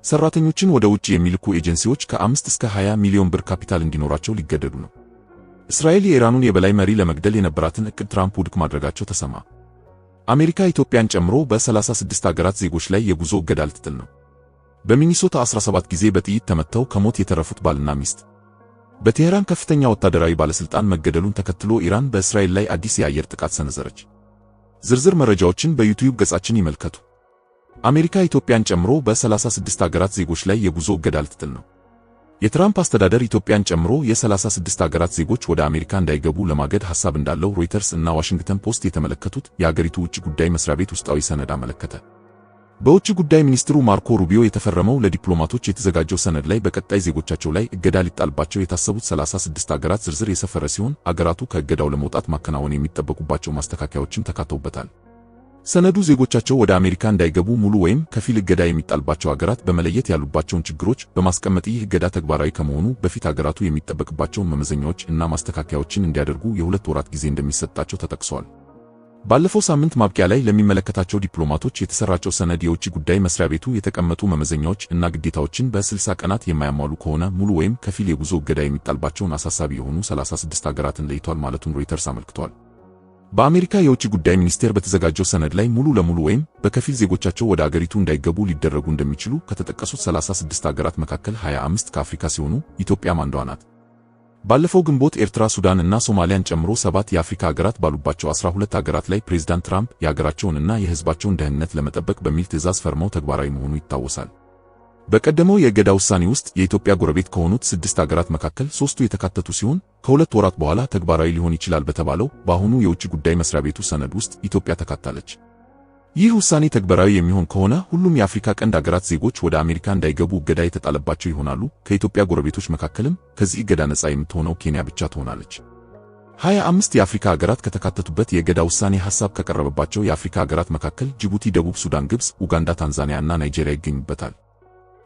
ሰራተኞችን ወደ ውጭ የሚልኩ ኤጀንሲዎች ከ5 እስከ 20 ሚሊዮን ብር ካፒታል እንዲኖራቸው ሊገደዱ ነው። እስራኤል የኢራኑን የበላይ መሪ ለመግደል የነበራትን እቅድ ትራምፕ ውድቅ ማድረጋቸው ተሰማ። አሜሪካ ኢትዮጵያን ጨምሮ በ36 አገራት ዜጎች ላይ የጉዞ እገዳ ልትጥል ነው። በሚኒሶታ 17 ጊዜ በጥይት ተመተው ከሞት የተረፉት ባልና ሚስት። በቴህራን ከፍተኛ ወታደራዊ ባለስልጣን መገደሉን ተከትሎ ኢራን በእስራኤል ላይ አዲስ የአየር ጥቃት ሰነዘረች። ዝርዝር መረጃዎችን በዩቲዩብ ገጻችን ይመልከቱ። አሜሪካ ኢትዮጵያን ጨምሮ በ36 አገራት ዜጎች ላይ የጉዞ እገዳ ልትጥል ነው። የትራምፕ አስተዳደር ኢትዮጵያን ጨምሮ የ36 አገራት ዜጎች ወደ አሜሪካ እንዳይገቡ ለማገድ ሐሳብ እንዳለው ሮይተርስ እና ዋሽንግተን ፖስት የተመለከቱት የአገሪቱ ውጭ ጉዳይ መስሪያ ቤት ውስጣዊ ሰነድ አመለከተ። በውጭ ጉዳይ ሚኒስትሩ ማርኮ ሩቢዮ የተፈረመው ለዲፕሎማቶች የተዘጋጀው ሰነድ ላይ በቀጣይ ዜጎቻቸው ላይ እገዳ ሊጣልባቸው የታሰቡት 36 አገራት ዝርዝር የሰፈረ ሲሆን አገራቱ ከእገዳው ለመውጣት ማከናወን የሚጠበቁባቸው ማስተካከያዎችም ተካተውበታል። ሰነዱ ዜጎቻቸው ወደ አሜሪካ እንዳይገቡ ሙሉ ወይም ከፊል እገዳ የሚጣልባቸው አገራት በመለየት ያሉባቸውን ችግሮች በማስቀመጥ ይህ እገዳ ተግባራዊ ከመሆኑ በፊት አገራቱ የሚጠበቅባቸውን መመዘኛዎች እና ማስተካከያዎችን እንዲያደርጉ የ2 ወራት ጊዜ እንደሚሰጣቸው ተጠቅሷል። ባለፈው ሳምንት ማብቂያ ላይ ለሚመለከታቸው ዲፕሎማቶች የተሰራጨው ሰነድ የውጭ ጉዳይ መስሪያ ቤቱ የተቀመጡ መመዘኛዎች እና ግዴታዎችን በ60 ቀናት የማያሟሉ ከሆነ ሙሉ ወይም ከፊል የጉዞ እገዳ የሚጣልባቸውን አሳሳቢ የሆኑ 36 አገራትን ለይቷል ማለቱን ሮይተርስ አመልክቷል። በአሜሪካ የውጭ ጉዳይ ሚኒስቴር በተዘጋጀው ሰነድ ላይ ሙሉ ለሙሉ ወይም በከፊል ዜጎቻቸው ወደ አገሪቱ እንዳይገቡ ሊደረጉ እንደሚችሉ ከተጠቀሱት 36 አገራት መካከል 25 ከአፍሪካ ሲሆኑ ኢትዮጵያም አንዷ ናት። ባለፈው ግንቦት ኤርትራ፣ ሱዳን እና ሶማሊያን ጨምሮ 7 የአፍሪካ አገራት ባሉባቸው 12 አገራት ላይ ፕሬዝዳንት ትራምፕ የአገራቸውንና የሕዝባቸውን ደህንነት ለመጠበቅ በሚል ትዕዛዝ ፈርመው ተግባራዊ መሆኑ ይታወሳል። በቀደመው የእገዳ ውሳኔ ውስጥ የኢትዮጵያ ጎረቤት ከሆኑት 6 አገራት መካከል 3ቱ የተካተቱ ሲሆን ከ2 ወራት በኋላ ተግባራዊ ሊሆን ይችላል በተባለው በአሁኑ የውጭ ጉዳይ መስሪያ ቤቱ ሰነድ ውስጥ ኢትዮጵያ ተካታለች። ይህ ውሳኔ ተግባራዊ የሚሆን ከሆነ ሁሉም የአፍሪካ ቀንድ አገራት ዜጎች ወደ አሜሪካ እንዳይገቡ እገዳ የተጣለባቸው ይሆናሉ። ከኢትዮጵያ ጎረቤቶች መካከልም ከዚህ እገዳ ነፃ የምትሆነው ኬንያ ብቻ ትሆናለች። 25 የአፍሪካ አገራት ከተካተቱበት የእገዳ ውሳኔ ሐሳብ ከቀረበባቸው የአፍሪካ አገራት መካከል ጅቡቲ፣ ደቡብ ሱዳን፣ ግብጽ፣ ኡጋንዳ፣ ታንዛኒያ እና ናይጄሪያ ይገኙበታል።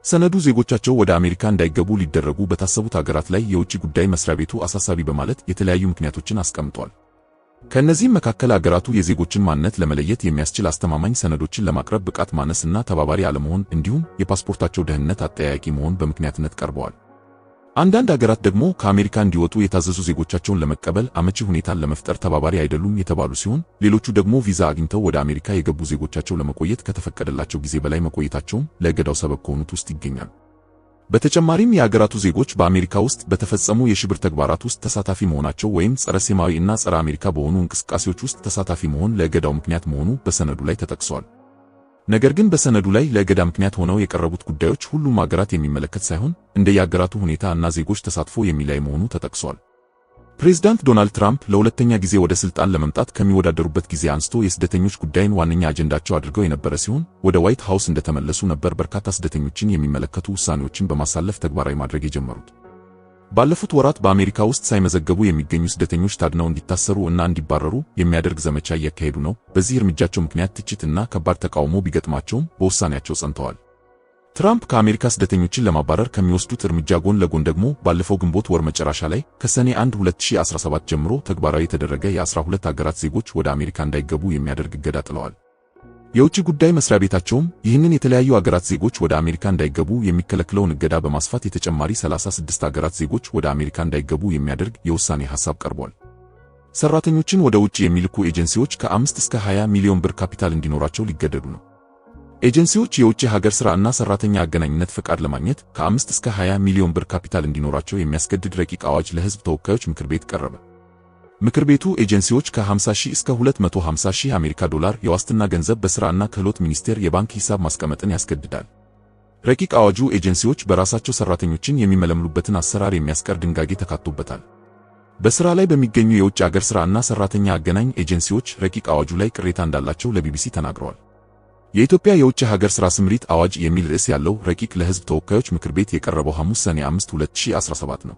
ሰነዱ ዜጎቻቸው ወደ አሜሪካ እንዳይገቡ ሊደረጉ በታሰቡት አገራት ላይ የውጭ ጉዳይ መስሪያ ቤቱ አሳሳቢ በማለት የተለያዩ ምክንያቶችን አስቀምጧል። ከእነዚህም መካከል አገራቱ የዜጎችን ማንነት ለመለየት የሚያስችል አስተማማኝ ሰነዶችን ለማቅረብ ብቃት ማነስ እና ተባባሪ አለመሆን እንዲሁም የፓስፖርታቸው ደህንነት አጠያያቂ መሆን በምክንያትነት ቀርበዋል። አንዳንድ አገራት ደግሞ ከአሜሪካ እንዲወጡ የታዘዙ ዜጎቻቸውን ለመቀበል አመቺ ሁኔታን ለመፍጠር ተባባሪ አይደሉም የተባሉ ሲሆን ሌሎቹ ደግሞ ቪዛ አግኝተው ወደ አሜሪካ የገቡ ዜጎቻቸው ለመቆየት ከተፈቀደላቸው ጊዜ በላይ መቆየታቸውም ለእገዳው ሰበብ ከሆኑት ውስጥ ይገኛል። በተጨማሪም የአገራቱ ዜጎች በአሜሪካ ውስጥ በተፈጸሙ የሽብር ተግባራት ውስጥ ተሳታፊ መሆናቸው ወይም ጸረ ሴማዊ እና ጸረ አሜሪካ በሆኑ እንቅስቃሴዎች ውስጥ ተሳታፊ መሆን ለእገዳው ምክንያት መሆኑ በሰነዱ ላይ ተጠቅሷል። ነገር ግን በሰነዱ ላይ ለእገዳ ምክንያት ሆነው የቀረቡት ጉዳዮች ሁሉም አገራት የሚመለከት ሳይሆን እንደየአገራቱ ሁኔታ እና ዜጎች ተሳትፎ የሚለይ መሆኑ ተጠቅሷል። ፕሬዝዳንት ዶናልድ ትራምፕ ለሁለተኛ ጊዜ ወደ ስልጣን ለመምጣት ከሚወዳደሩበት ጊዜ አንስቶ የስደተኞች ጉዳይን ዋነኛ አጀንዳቸው አድርገው የነበረ ሲሆን ወደ ዋይት ሃውስ እንደተመለሱ ነበር በርካታ ስደተኞችን የሚመለከቱ ውሳኔዎችን በማሳለፍ ተግባራዊ ማድረግ የጀመሩት። ባለፉት ወራት በአሜሪካ ውስጥ ሳይመዘገቡ የሚገኙ ስደተኞች ታድነው እንዲታሰሩ እና እንዲባረሩ የሚያደርግ ዘመቻ እያካሄዱ ነው። በዚህ እርምጃቸው ምክንያት ትችት እና ከባድ ተቃውሞ ቢገጥማቸውም በውሳኔያቸው ጸንተዋል። ትራምፕ ከአሜሪካ ስደተኞችን ለማባረር ከሚወስዱት እርምጃ ጎን ለጎን ደግሞ ባለፈው ግንቦት ወር መጨረሻ ላይ ከሰኔ 1 2017 ጀምሮ ተግባራዊ የተደረገ የ12 አገራት ዜጎች ወደ አሜሪካ እንዳይገቡ የሚያደርግ እገዳ ጥለዋል። የውጭ ጉዳይ መስሪያ ቤታቸውም ይህንን የተለያዩ አገራት ዜጎች ወደ አሜሪካ እንዳይገቡ የሚከለክለውን እገዳ በማስፋት የተጨማሪ 36 አገራት ዜጎች ወደ አሜሪካ እንዳይገቡ የሚያደርግ የውሳኔ ሐሳብ ቀርቧል። ሰራተኞችን ወደ ውጭ የሚልኩ ኤጀንሲዎች ከ5 እስከ 20 ሚሊዮን ብር ካፒታል እንዲኖራቸው ሊገደዱ ነው። ኤጀንሲዎች የውጭ ሀገር ሥራ እና ሰራተኛ አገናኝነት ፈቃድ ለማግኘት ከ5 እስከ 20 ሚሊዮን ብር ካፒታል እንዲኖራቸው የሚያስገድድ ረቂቅ አዋጅ ለሕዝብ ተወካዮች ምክር ቤት ቀረበ። ምክር ቤቱ ኤጀንሲዎች ከ50,000 እስከ 250,000 አሜሪካ ዶላር የዋስትና ገንዘብ በሥራና ክህሎት ሚኒስቴር የባንክ ሂሳብ ማስቀመጥን ያስገድዳል። ረቂቅ አዋጁ ኤጀንሲዎች በራሳቸው ሰራተኞችን የሚመለምሉበትን አሰራር የሚያስቀር ድንጋጌ ተካቶበታል። በሥራ ላይ በሚገኙ የውጭ አገር ሥራ እና ሰራተኛ አገናኝ ኤጀንሲዎች ረቂቅ አዋጁ ላይ ቅሬታ እንዳላቸው ለቢቢሲ ተናግረዋል። የኢትዮጵያ የውጭ ሀገር ሥራ ስምሪት አዋጅ የሚል ርዕስ ያለው ረቂቅ ለሕዝብ ተወካዮች ምክር ቤት የቀረበው ሐሙስ ሰኔ 5 2017 ነው።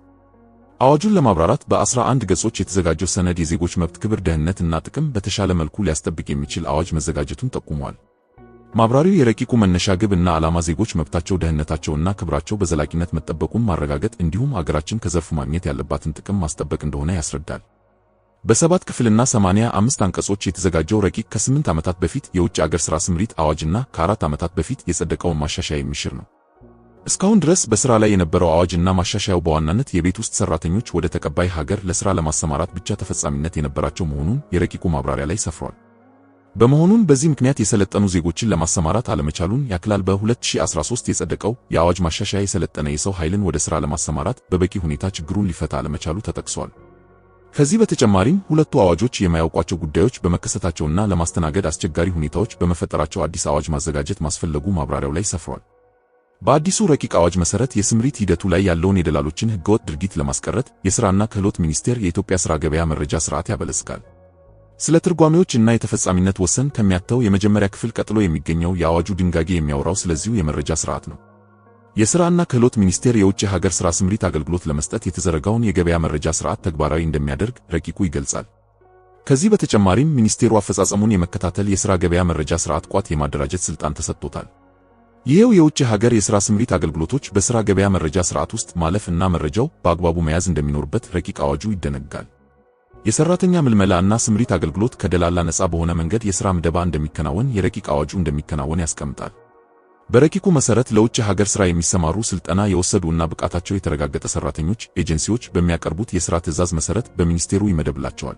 አዋጁን ለማብራራት በ11 ገጾች የተዘጋጀው ሰነድ የዜጎች መብት፣ ክብር፣ ደህንነት እና ጥቅም በተሻለ መልኩ ሊያስጠብቅ የሚችል አዋጅ መዘጋጀቱን ጠቁሟል። ማብራሪያው የረቂቁ መነሻ ግብ እና ዓላማ ዜጎች መብታቸው፣ ደህንነታቸውና ክብራቸው በዘላቂነት መጠበቁን ማረጋገጥ እንዲሁም አገራችን ከዘርፉ ማግኘት ያለባትን ጥቅም ማስጠበቅ እንደሆነ ያስረዳል። በ7 ክፍልና 85 አንቀጾች የተዘጋጀው ረቂቅ ከ8 ዓመታት በፊት የውጭ አገር ሥራ ስምሪት አዋጅና ከ4 ዓመታት በፊት የጸደቀውን ማሻሻያ የሚሽር ነው። እስካሁን ድረስ በሥራ ላይ የነበረው አዋጅና ማሻሻያው በዋናነት የቤት ውስጥ ሠራተኞች ወደ ተቀባይ ሀገር ለሥራ ለማሰማራት ብቻ ተፈጻሚነት የነበራቸው መሆኑን የረቂቁ ማብራሪያ ላይ ሰፍሯል። በመሆኑም በዚህ ምክንያት የሰለጠኑ ዜጎችን ለማሰማራት አለመቻሉን ያክላል። በ2013 የጸደቀው የአዋጅ ማሻሻያ የሰለጠነ የሰው ኃይልን ወደ ሥራ ለማሰማራት በበቂ ሁኔታ ችግሩን ሊፈታ አለመቻሉ ተጠቅሷል። ከዚህ በተጨማሪም ሁለቱ አዋጆች የማያውቋቸው ጉዳዮች በመከሰታቸውና ለማስተናገድ አስቸጋሪ ሁኔታዎች በመፈጠራቸው አዲስ አዋጅ ማዘጋጀት ማስፈለጉ ማብራሪያው ላይ ሰፍሯል። በአዲሱ ረቂቅ አዋጅ መሠረት የስምሪት ሂደቱ ላይ ያለውን የደላሎችን ሕገወጥ ድርጊት ለማስቀረት የሥራና ክህሎት ሚኒስቴር የኢትዮጵያ ሥራ ገበያ መረጃ ሥርዓት ያበለጽጋል። ስለ ትርጓሜዎች እና የተፈጻሚነት ወሰን ከሚያተው የመጀመሪያ ክፍል ቀጥሎ የሚገኘው የአዋጁ ድንጋጌ የሚያወራው ስለዚሁ የመረጃ ሥርዓት ነው። የሥራና ክህሎት ሚኒስቴር የውጭ ሀገር ሥራ ስምሪት አገልግሎት ለመስጠት የተዘረጋውን የገበያ መረጃ ሥርዓት ተግባራዊ እንደሚያደርግ ረቂቁ ይገልጻል። ከዚህ በተጨማሪም ሚኒስቴሩ አፈጻጸሙን የመከታተል የሥራ ገበያ መረጃ ሥርዓት ቋት የማደራጀት ሥልጣን ተሰጥቶታል። ይሄው የውጭ ሀገር የሥራ ስምሪት አገልግሎቶች በሥራ ገበያ መረጃ ሥርዓት ውስጥ ማለፍ እና መረጃው በአግባቡ መያዝ እንደሚኖርበት ረቂቅ አዋጁ ይደነግጋል። የሠራተኛ ምልመላ እና ስምሪት አገልግሎት ከደላላ ነፃ በሆነ መንገድ የሥራ ምደባ እንደሚከናወን የረቂቅ አዋጁ እንደሚከናወን ያስቀምጣል። በረቂቁ መሠረት ለውጭ ሀገር ሥራ የሚሰማሩ ስልጠና የወሰዱ እና ብቃታቸው የተረጋገጠ ሠራተኞች ኤጀንሲዎች በሚያቀርቡት የሥራ ትዕዛዝ መሠረት በሚኒስቴሩ ይመደብላቸዋል።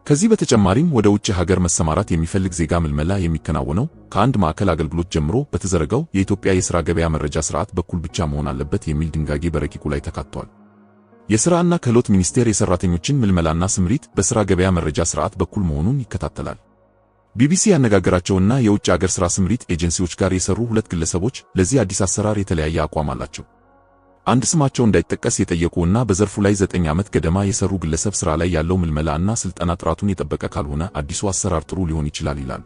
ከዚህ በተጨማሪም ወደ ውጭ ሀገር መሰማራት የሚፈልግ ዜጋ ምልመላ የሚከናወነው ከአንድ ማዕከል አገልግሎት ጀምሮ በተዘረጋው የኢትዮጵያ የሥራ ገበያ መረጃ ሥርዓት በኩል ብቻ መሆን አለበት የሚል ድንጋጌ በረቂቁ ላይ ተካቷል። የሥራና ክህሎት ሚኒስቴር የሠራተኞችን ምልመላና ስምሪት በሥራ ገበያ መረጃ ሥርዓት በኩል መሆኑን ይከታተላል። ቢቢሲ ያነጋገራቸውና የውጭ ሀገር ሥራ ስምሪት ኤጀንሲዎች ጋር የሰሩ ሁለት ግለሰቦች ለዚህ አዲስ አሰራር የተለያየ አቋም አላቸው። አንድ ስማቸው እንዳይጠቀስ የጠየቁና በዘርፉ ላይ 9 ዓመት ገደማ የሰሩ ግለሰብ ሥራ ላይ ያለው ምልመላ እና ስልጠና ጥራቱን የጠበቀ ካልሆነ አዲሱ አሰራር ጥሩ ሊሆን ይችላል ይላል።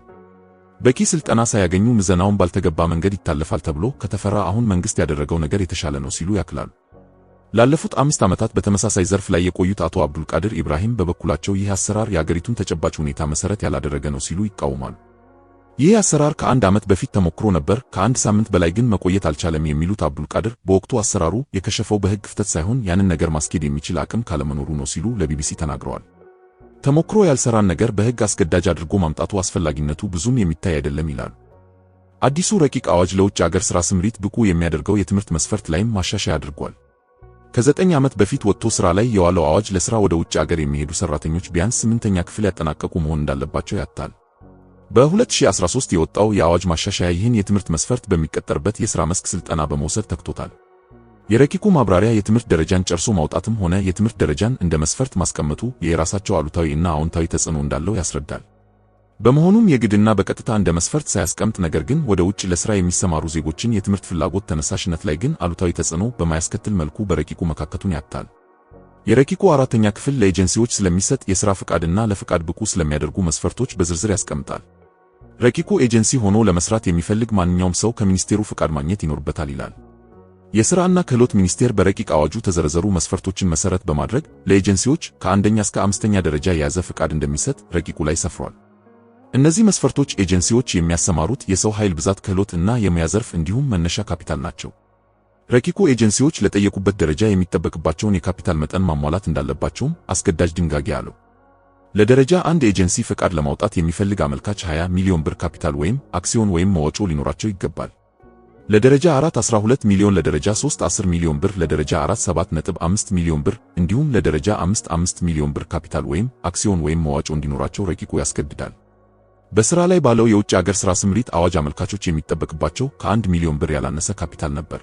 በቂ ስልጠና ሳያገኙ ምዘናውን ባልተገባ መንገድ ይታለፋል ተብሎ ከተፈራ አሁን መንግስት ያደረገው ነገር የተሻለ ነው ሲሉ ያክላሉ። ላለፉት 5 ዓመታት በተመሳሳይ ዘርፍ ላይ የቆዩት አቶ አብዱልቃድር ኢብራሂም በበኩላቸው ይህ አሰራር የአገሪቱን ተጨባጭ ሁኔታ መሰረት ያላደረገ ነው ሲሉ ይቃወማሉ። ይህ አሰራር ከ1 ዓመት በፊት ተሞክሮ ነበር፣ ከ1 ሳምንት በላይ ግን መቆየት አልቻለም የሚሉት አብዱልቃድር በወቅቱ አሰራሩ የከሸፈው በሕግ ክፍተት ሳይሆን ያንን ነገር ማስኬድ የሚችል አቅም ካለመኖሩ ነው ሲሉ ለቢቢሲ ተናግረዋል። ተሞክሮ ያልሰራን ነገር በሕግ አስገዳጅ አድርጎ ማምጣቱ አስፈላጊነቱ ብዙም የሚታይ አይደለም ይላሉ። አዲሱ ረቂቅ አዋጅ ለውጭ አገር ሥራ ስምሪት ብቁ የሚያደርገው የትምህርት መስፈርት ላይም ማሻሻያ አድርጓል። ከ9 ዓመት በፊት ወጥቶ ሥራ ላይ የዋለው አዋጅ ለሥራ ወደ ውጭ አገር የሚሄዱ ሠራተኞች ቢያንስ 8ኛ ክፍል ያጠናቀቁ መሆን እንዳለባቸው ያትታል። በ2013 የወጣው የአዋጅ ማሻሻያ ይህን የትምህርት መስፈርት በሚቀጠርበት የሥራ መስክ ሥልጠና በመውሰድ ተክቶታል። የረቂቁ ማብራሪያ የትምህርት ደረጃን ጨርሶ ማውጣትም ሆነ የትምህርት ደረጃን እንደ መስፈርት ማስቀመጡ የራሳቸው አሉታዊ እና አዎንታዊ ተጽዕኖ እንዳለው ያስረዳል። በመሆኑም የግድና በቀጥታ እንደ መስፈርት ሳያስቀምጥ ነገር ግን ወደ ውጭ ለሥራ የሚሰማሩ ዜጎችን የትምህርት ፍላጎት ተነሳሽነት ላይ ግን አሉታዊ ተጽዕኖ በማያስከትል መልኩ በረቂቁ መካተቱን ያትታል። የረቂቁ 4ኛ ክፍል ለኤጀንሲዎች ስለሚሰጥ የሥራ ፍቃድና ለፍቃድ ብቁ ስለሚያደርጉ መስፈርቶች በዝርዝር ያስቀምጣል። ረቂቁ ኤጀንሲ ሆኖ ለመስራት የሚፈልግ ማንኛውም ሰው ከሚኒስቴሩ ፍቃድ ማግኘት ይኖርበታል ይላል። የሥራና ክህሎት ሚኒስቴር በረቂቅ አዋጁ ተዘረዘሩ መስፈርቶችን መሠረት በማድረግ ለኤጀንሲዎች ከ1ኛ እስከ 5ኛ ደረጃ የያዘ ፍቃድ እንደሚሰጥ ረቂቁ ላይ ሰፍሯል። እነዚህ መስፈርቶች ኤጀንሲዎች የሚያሰማሩት የሰው ኃይል ብዛት፣ ክህሎት እና የሙያ ዘርፍ እንዲሁም መነሻ ካፒታል ናቸው። ረቂቁ ኤጀንሲዎች ለጠየቁበት ደረጃ የሚጠበቅባቸውን የካፒታል መጠን ማሟላት እንዳለባቸውም አስገዳጅ ድንጋጌ አለው። ለደረጃ 1 ኤጀንሲ ፍቃድ ለማውጣት የሚፈልግ አመልካች 20 ሚሊዮን ብር ካፒታል ወይም አክሲዮን ወይም መዋጮ ሊኖራቸው ይገባል። ለደረጃ 4 12 ሚሊዮን፣ ለደረጃ 3 10 ሚሊዮን ብር፣ ለደረጃ 4 7.5 ሚሊዮን ብር እንዲሁም ለደረጃ 5 ሚሊዮን ብር ካፒታል ወይም አክሲዮን ወይም መዋጮ እንዲኖራቸው ረቂቁ ያስገድዳል። በሥራ ላይ ባለው የውጭ አገር ሥራ ስምሪት አዋጅ አመልካቾች የሚጠበቅባቸው ከ1 ሚሊዮን ብር ያላነሰ ካፒታል ነበር።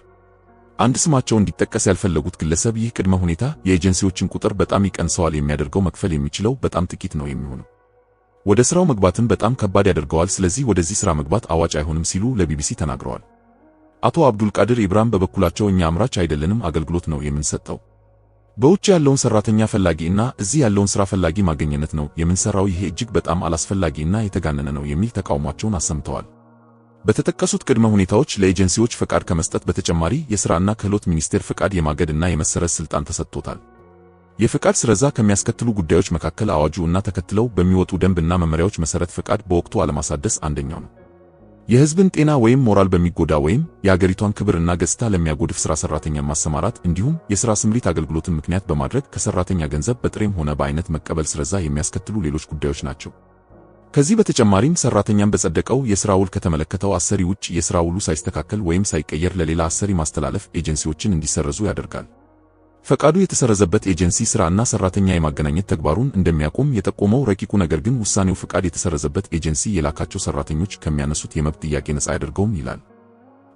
አንድ ስማቸው እንዲጠቀስ ያልፈለጉት ግለሰብ ይህ ቅድመ ሁኔታ የኤጀንሲዎችን ቁጥር በጣም ይቀንሰዋል፣ የሚያደርገው መክፈል የሚችለው በጣም ጥቂት ነው የሚሆነው። ወደ ሥራው መግባትም በጣም ከባድ ያደርገዋል። ስለዚህ ወደዚህ ሥራ መግባት አዋጭ አይሆንም ሲሉ ለቢቢሲ ተናግረዋል። አቶ አብዱልቃድር ኢብራሂም በበኩላቸው እኛ አምራች አይደለንም፣ አገልግሎት ነው የምንሰጠው። በውጭ ያለውን ሠራተኛ ፈላጊ እና እዚህ ያለውን ሥራ ፈላጊ ማገኘት ነው የምንሰራው። ይሄ እጅግ በጣም አላስፈላጊ እና የተጋነነ ነው የሚል ተቃውሟቸውን አሰምተዋል። በተጠቀሱት ቅድመ ሁኔታዎች ለኤጀንሲዎች ፈቃድ ከመስጠት በተጨማሪ የሥራና ክህሎት ሚኒስቴር ፈቃድ የማገድና የመሰረዝ ሥልጣን ተሰጥቶታል። የፈቃድ ስረዛ ከሚያስከትሉ ጉዳዮች መካከል አዋጁ እና ተከትለው በሚወጡ ደንብና መመሪያዎች መሠረት ፈቃድ በወቅቱ አለማሳደስ አንደኛው ነው። የሕዝብን ጤና ወይም ሞራል በሚጎዳ ወይም የአገሪቷን ክብርና ገጽታ ለሚያጎድፍ ሥራ ሠራተኛን ማሰማራት እንዲሁም የሥራ ስምሪት አገልግሎትን ምክንያት በማድረግ ከሠራተኛ ገንዘብ በጥሬም ሆነ በአይነት መቀበል ስረዛ የሚያስከትሉ ሌሎች ጉዳዮች ናቸው። ከዚህ በተጨማሪም ሰራተኛን በጸደቀው የሥራ ውል ከተመለከተው አሰሪ ውጭ የሥራ ውሉ ሳይስተካከል ወይም ሳይቀየር ለሌላ አሰሪ ማስተላለፍ ኤጀንሲዎችን እንዲሰረዙ ያደርጋል። ፈቃዱ የተሰረዘበት ኤጀንሲ ሥራና ሰራተኛ የማገናኘት ተግባሩን እንደሚያቆም የጠቆመው ረቂቁ ነገር ግን ውሳኔው ፈቃድ የተሰረዘበት ኤጀንሲ የላካቸው ሰራተኞች ከሚያነሱት የመብት ጥያቄ ነፃ አያደርገውም ይላል።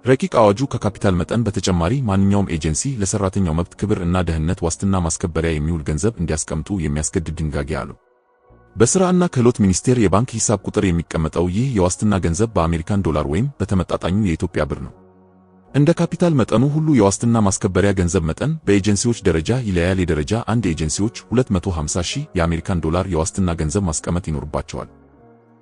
ረቂቅ አዋጁ ከካፒታል መጠን በተጨማሪ ማንኛውም ኤጀንሲ ለሰራተኛው መብት ክብር እና ደህንነት ዋስትና ማስከበሪያ የሚውል ገንዘብ እንዲያስቀምጡ የሚያስገድድ ድንጋጌ አለው። በሥራና ክህሎት ሚኒስቴር የባንክ ሂሳብ ቁጥር የሚቀመጠው ይህ የዋስትና ገንዘብ በአሜሪካን ዶላር ወይም በተመጣጣኙ የኢትዮጵያ ብር ነው። እንደ ካፒታል መጠኑ ሁሉ የዋስትና ማስከበሪያ ገንዘብ መጠን በኤጀንሲዎች ደረጃ ይለያያል። የደረጃ 1 ኤጀንሲዎች $250,000 የአሜሪካን ዶላር የዋስትና ገንዘብ ማስቀመጥ ይኖርባቸዋል።